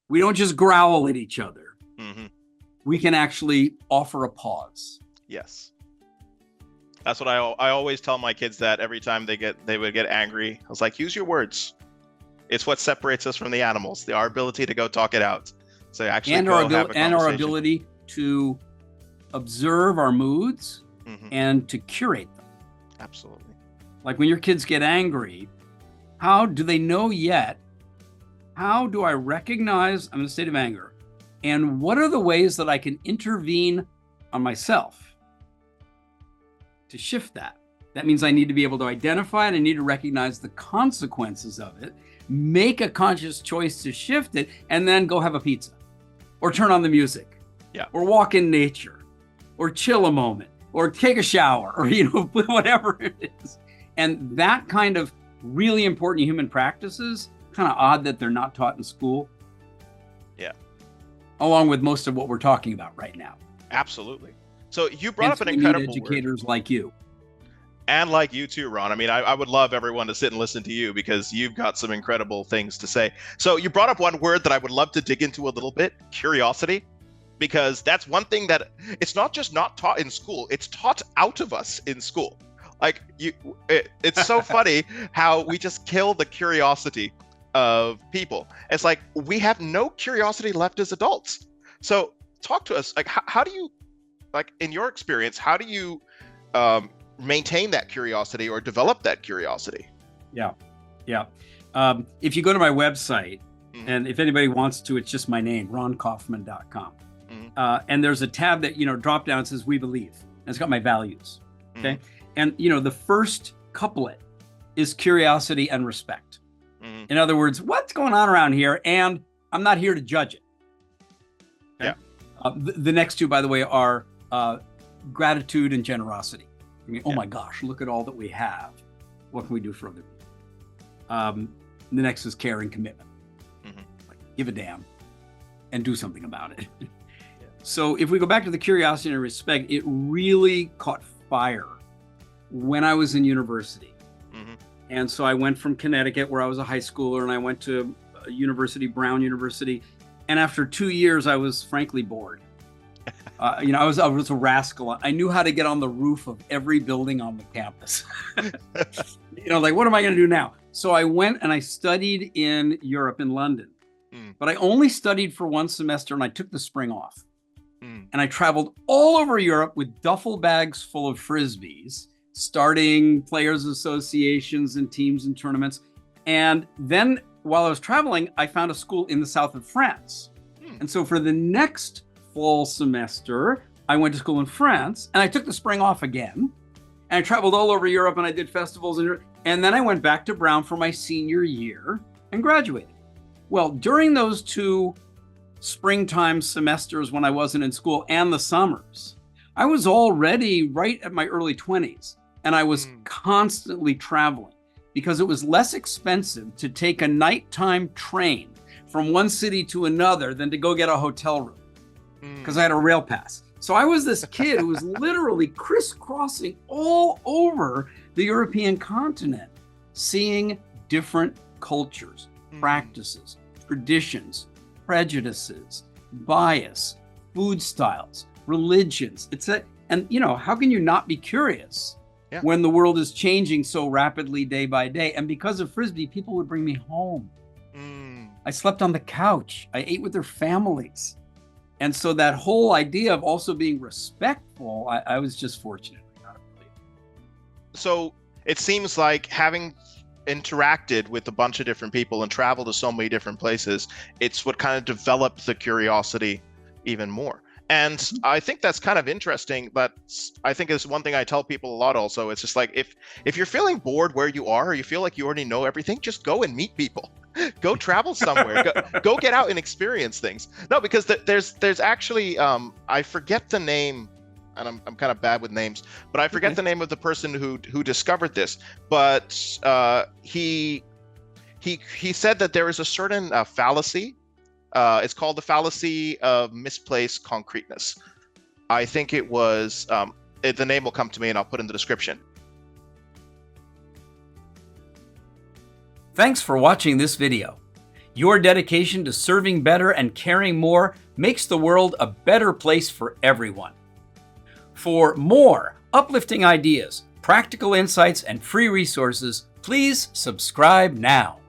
We don't just growl at each other. Mm-hmm. We can actually offer a pause. Yes. That's what I always tell my kids, that every time they would get angry. I was like, use your words. It's what separates us from the animals, our ability to go talk it out. So actually and go our have a conversation. and our ability to observe our moods and to curate them. Absolutely. Like when your kids get angry, how do they know yet? How do I recognize I'm in a state of anger? And what are the ways that I can intervene on myself to shift that? That means I need to be able to identify it. I need to recognize the consequences of it, make a conscious choice to shift it, and then go have a pizza or turn on the music, or walk in nature or chill a moment or take a shower or, whatever it is. And that kind of really important human practices, kind of odd that they're not taught in school. Yeah. Along with most of what we're talking about right now. Absolutely. So you brought up an incredible word. Educators like you. And like you too, Ron. I mean, I would love everyone to sit and listen to you because you've got some incredible things to say. So you brought up one word that I would love to dig into a little bit, curiosity, because that's one thing that it's not just not taught in school, it's taught out of us in school. Like it's so funny how we just kill the curiosity of people. It's like we have no curiosity left as adults. So talk to us, like how do you, like in your experience, how do you maintain that curiosity or develop that curiosity? Yeah. If you go to my website, and if anybody wants to, it's just my name, ronkaufman.com. And there's a tab that, drop down says we believe. And it's got my values. Okay. And, the first couplet is curiosity and respect. In other words, what's going on around here? And I'm not here to judge it. Okay? Yeah. The next two, by the way, are gratitude and generosity. I mean, oh my gosh, look at all that we have. What can we do for other people? The next is care and commitment. Like, give a damn and do something about it. So if we go back to the curiosity and respect, it really caught fire when I was in university. And so I went from Connecticut, where I was a high schooler, and I went to Brown University. And after 2 years, I was frankly bored. I was a rascal. I knew how to get on the roof of every building on the campus. Like, what am I going to do now? So I went and I studied in Europe, in London. But I only studied for one semester, and I took the spring off. And I traveled all over Europe with duffel bags full of Frisbees, starting players associations and teams and tournaments. And then while I was traveling, I found a school in the south of France. And so for the next fall semester, I went to school in France, and I took the spring off again. And I traveled all over Europe, and I did festivals. And then I went back to Brown for my senior year and graduated. Well, during those two springtime semesters when I wasn't in school and the summers, I was already right at my early 20s. And I was constantly traveling because it was less expensive to take a nighttime train from one city to another than to go get a hotel room because I had a rail pass. So I was this kid who was literally crisscrossing all over the European continent, seeing different cultures, practices, traditions, prejudices, bias, food styles, religions. And how can you not be curious when the world is changing so rapidly day by day? And because of Frisbee, people would bring me home. I slept on the couch. I ate with their families. And so that whole idea of also being respectful, I was just fortunate. So it seems like, having interacted with a bunch of different people and traveled to so many different places, it's what kind of developed the curiosity even more. And I think that's kind of interesting, but I think it's one thing I tell people a lot also. It's just like, if you're feeling bored where you are, or you feel like you already know everything, just go and meet people. Go travel somewhere. go get out and experience things. No, because there's actually, I forget the name, and I'm kind of bad with names, but I forget the name of the person who discovered this. But he said that there is a certain fallacy. It's called the fallacy of misplaced concreteness. I think it was, the name will come to me and I'll put in the description. Thanks for watching this video. Your dedication to serving better and caring more makes the world a better place for everyone. For more uplifting ideas, practical insights, and free resources, please subscribe now.